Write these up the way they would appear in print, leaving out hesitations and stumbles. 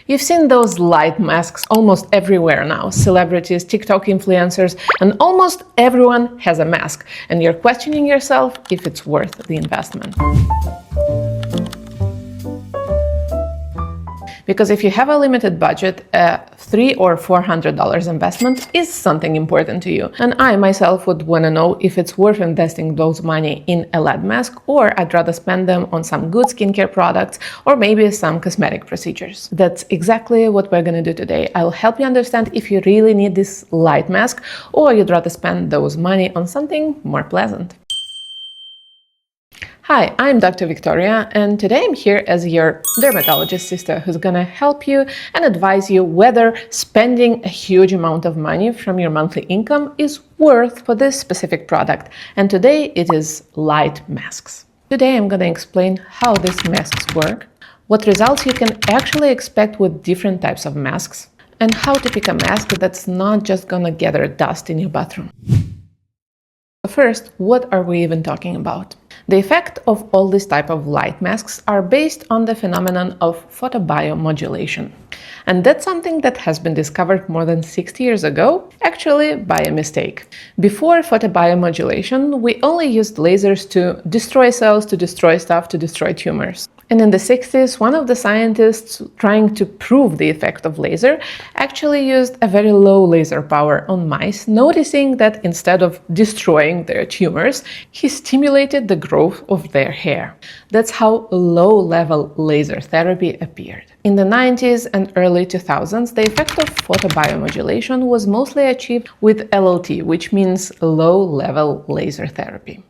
You've seen those light masks almost everywhere now. Celebrities, TikTok influencers, and almost everyone has a mask. And you're questioning yourself if it's worth the investment. Because if you have a limited budget, a $300 or $400 investment is something important to you. And I myself would want to know if it's worth investing those money in a lead mask, or I'd rather spend them on some good skincare products or maybe some cosmetic procedures. That's exactly what we're going to do today. I'll help you understand if you really need this light mask or you'd rather spend those money on something more pleasant. Hi, I'm Dr. Victoria, and today I'm here as your dermatologist sister who's gonna help you and advise you whether spending a huge amount of money from your monthly income is worth for this specific product. And today it is light masks. Today I'm gonna explain how these masks work, what results you can actually expect with different types of masks, and how to pick a mask that's not just gonna gather dust in your bathroom. First, what are we even talking about? The effect of all these type of light masks are based on the phenomenon of photobiomodulation. And that's something that has been discovered more than 60 years ago, actually by a mistake. Before photobiomodulation, we only used lasers to destroy cells, to destroy stuff, to destroy tumors. And in the 60s, one of the scientists trying to prove the effect of laser actually used a very low laser power on mice, noticing that instead of destroying their tumors, he stimulated the growth of their hair. That's how low-level laser therapy appeared. In the 90s and early 2000s, the effect of photobiomodulation was mostly achieved with LLT, which means low-level laser therapy.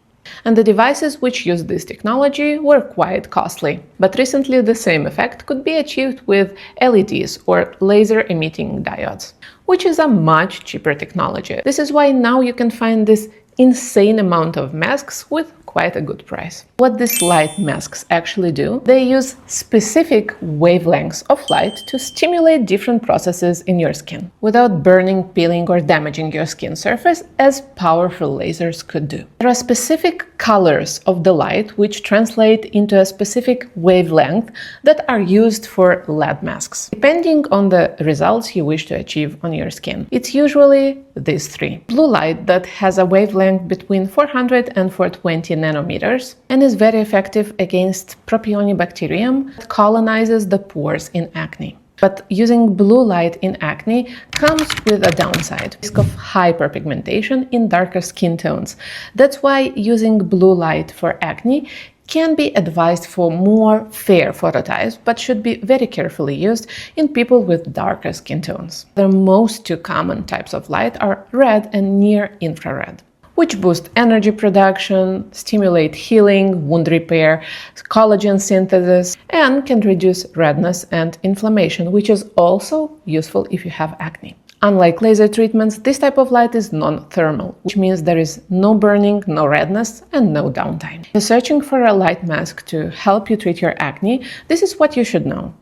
And the devices which used this technology were quite costly. But recently the same effect could be achieved with LEDs, or laser emitting diodes, which is a much cheaper technology. This is why now you can find this insane amount of masks with quite a good price. What these light masks actually do, they use specific wavelengths of light to stimulate different processes in your skin without burning, peeling, or damaging your skin surface as powerful lasers could do. There are specific colors of the light which translate into a specific wavelength that are used for lead masks, depending on the results you wish to achieve on your skin. It's usually these three. Blue light that has a wavelength between 400 and 420 nanometers and is very effective against propionibacterium that colonizes the pores in acne. But using blue light in acne comes with a downside, risk of hyperpigmentation in darker skin tones. That's why using blue light for acne can be advised for more fair phototypes, but should be very carefully used in people with darker skin tones. The most two common types of light are red and near-infrared, which boost energy production, stimulate healing, wound repair, collagen synthesis, and can reduce redness and inflammation, which is also useful if you have acne. Unlike laser treatments, this type of light is non-thermal, which means there is no burning, no redness, and no downtime. If you're searching for a light mask to help you treat your acne, this is what you should know.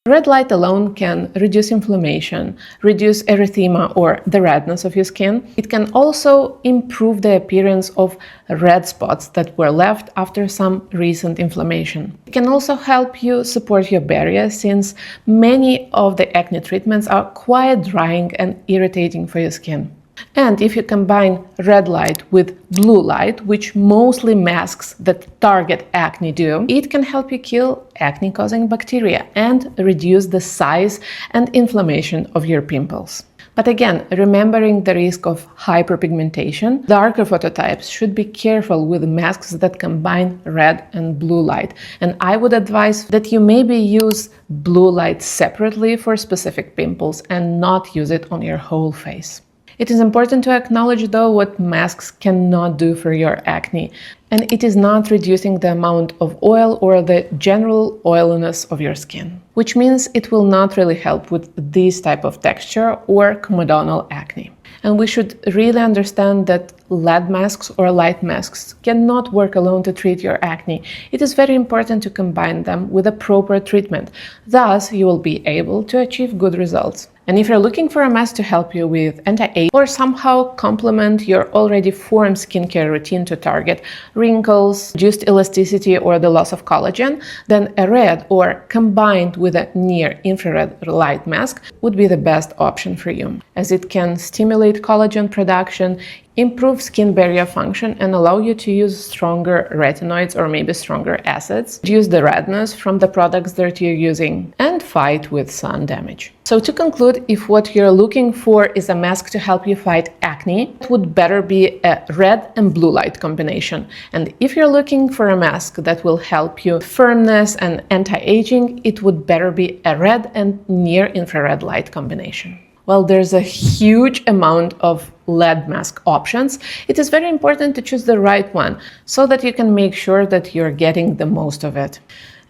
Red light alone can reduce inflammation, reduce erythema or the redness of your skin. It can also improve the appearance of red spots that were left after some recent inflammation. It can also help you support your barrier, since many of the acne treatments are quite drying and irritating for your skin. And if you combine red light with blue light, which mostly masks that target acne do, it can help you kill acne-causing bacteria and reduce the size and inflammation of your pimples. But again, remembering the risk of hyperpigmentation, darker phototypes should be careful with masks that combine red and blue light. And I would advise that you maybe use blue light separately for specific pimples and not use it on your whole face. It is important to acknowledge, though, what masks cannot do for your acne, and it is not reducing the amount of oil or the general oiliness of your skin, which means it will not really help with this type of texture or comedonal acne. And we should really understand that lead masks or light masks cannot work alone to treat your acne. It is very important to combine them with a proper treatment. Thus, you will be able to achieve good results. And if you're looking for a mask to help you with anti-age or somehow complement your already formed skincare routine to target wrinkles, reduced elasticity, or the loss of collagen, then a red or combined with a near-infrared light mask would be the best option for you, as it can stimulate collagen production, improve skin barrier function, and allow you to use stronger retinoids or maybe stronger acids, reduce the redness from the products that you're using, and fight with sun damage. So to conclude, if what you're looking for is a mask to help you fight acne, it would better be a red and blue light combination. And if you're looking for a mask that will help you firmness and anti-aging, it would better be a red and near-infrared light combination. While there's a huge amount of LED mask options, it is very important to choose the right one so that you can make sure that you're getting the most of it.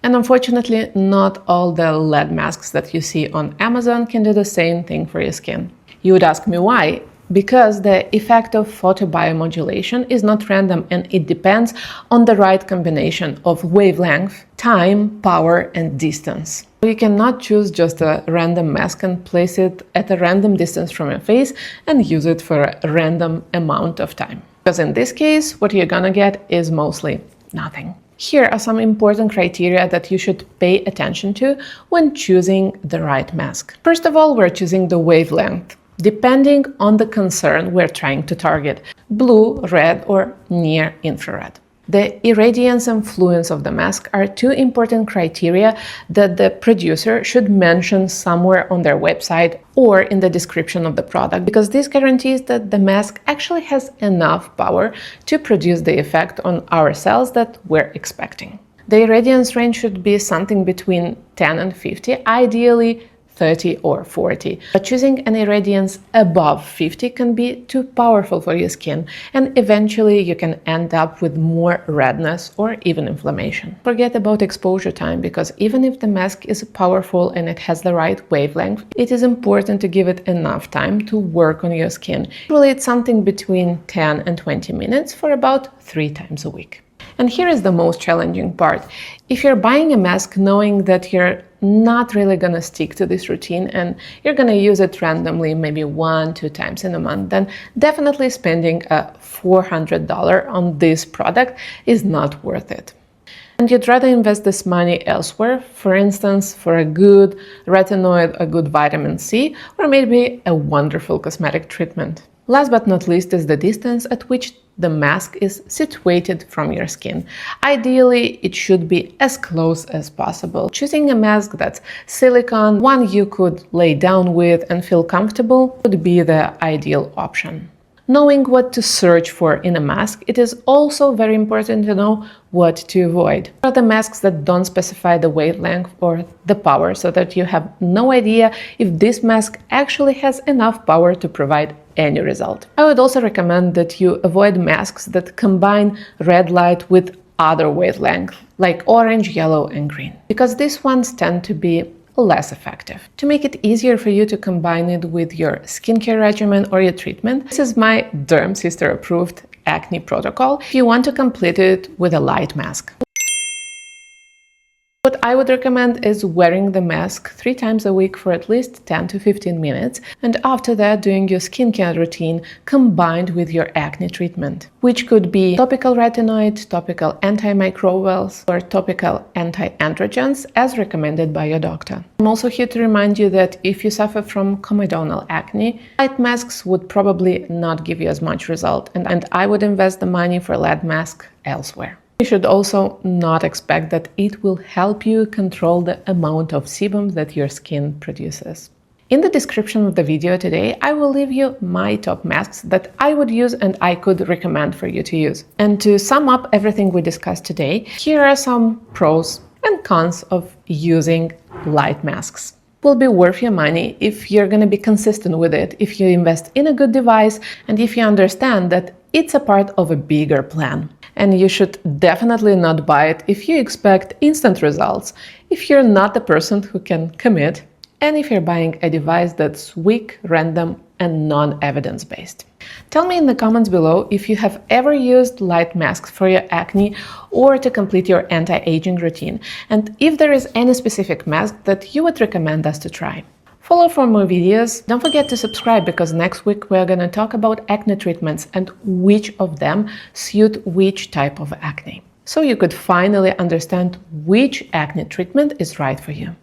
And unfortunately, not all the LED masks that you see on Amazon can do the same thing for your skin. You would ask me why? Because the effect of photobiomodulation is not random, and it depends on the right combination of wavelength, time, power, and distance. You cannot choose just a random mask and place it at a random distance from your face and use it for a random amount of time. Because in this case, what you're gonna get is mostly nothing. Here are some important criteria that you should pay attention to when choosing the right mask. First of all, we're choosing the wavelength, depending on the concern we're trying to target: blue, red, or near infrared. The irradiance and fluence of the mask are two important criteria that the producer should mention somewhere on their website or in the description of the product, because this guarantees that the mask actually has enough power to produce the effect on our cells that we're expecting. The irradiance range should be something between 10 and 50, ideally 30 or 40. But choosing an irradiance above 50 can be too powerful for your skin, and eventually you can end up with more redness or even inflammation. Forget about exposure time, because even if the mask is powerful and it has the right wavelength, it is important to give it enough time to work on your skin. Usually it's something between 10 and 20 minutes for about 3 times a week. And here is the most challenging part. If you're buying a mask knowing that you're not really gonna stick to this routine and you're gonna use it randomly, maybe 1-2 times in a month, then definitely spending a $400 on this product is not worth it. And you'd rather invest this money elsewhere, for instance, for a good retinoid, a good vitamin C, or maybe a wonderful cosmetic treatment. Last but not least is the distance at which the mask is situated from your skin. Ideally, it should be as close as possible. Choosing a mask that's silicone, one you could lay down with and feel comfortable, would be the ideal option. Knowing what to search for in a mask, it is also very important to know what to avoid. Are the masks that don't specify the wavelength or the power, so that you have no idea if this mask actually has enough power to provide any result. I would also recommend that you avoid masks that combine red light with other wavelengths, like orange, yellow, and green, because these ones tend to be less effective. To make it easier for you to combine it with your skincare regimen or your treatment, this is my Derm Sister approved acne protocol if you want to complete it with a light mask. What I would recommend is wearing the mask 3 times a week for at least 10 to 15 minutes, and after that doing your skincare routine combined with your acne treatment, which could be topical retinoid, topical antimicrobials, or topical anti-androgens as recommended by your doctor. I'm also here to remind you that if you suffer from comedonal acne, light masks would probably not give you as much result, and I would invest the money for a LED mask elsewhere. You should also not expect that it will help you control the amount of sebum that your skin produces. In the description of the video today, I will leave you my top masks that I would use and I could recommend for you to use. And to sum up everything we discussed today, here are some pros and cons of using light masks. Will be worth your money if you're going to be consistent with it, if you invest in a good device, and if you understand that it's a part of a bigger plan. And you should definitely not buy it if you expect instant results, if you're not the person who can commit, and if you're buying a device that's weak, random, and non-evidence-based. Tell me in the comments below if you have ever used light masks for your acne or to complete your anti-aging routine, and if there is any specific mask that you would recommend us to try. Follow for more videos. Don't forget to subscribe because next week we're going to talk about acne treatments and which of them suit which type of acne. So you could finally understand which acne treatment is right for you.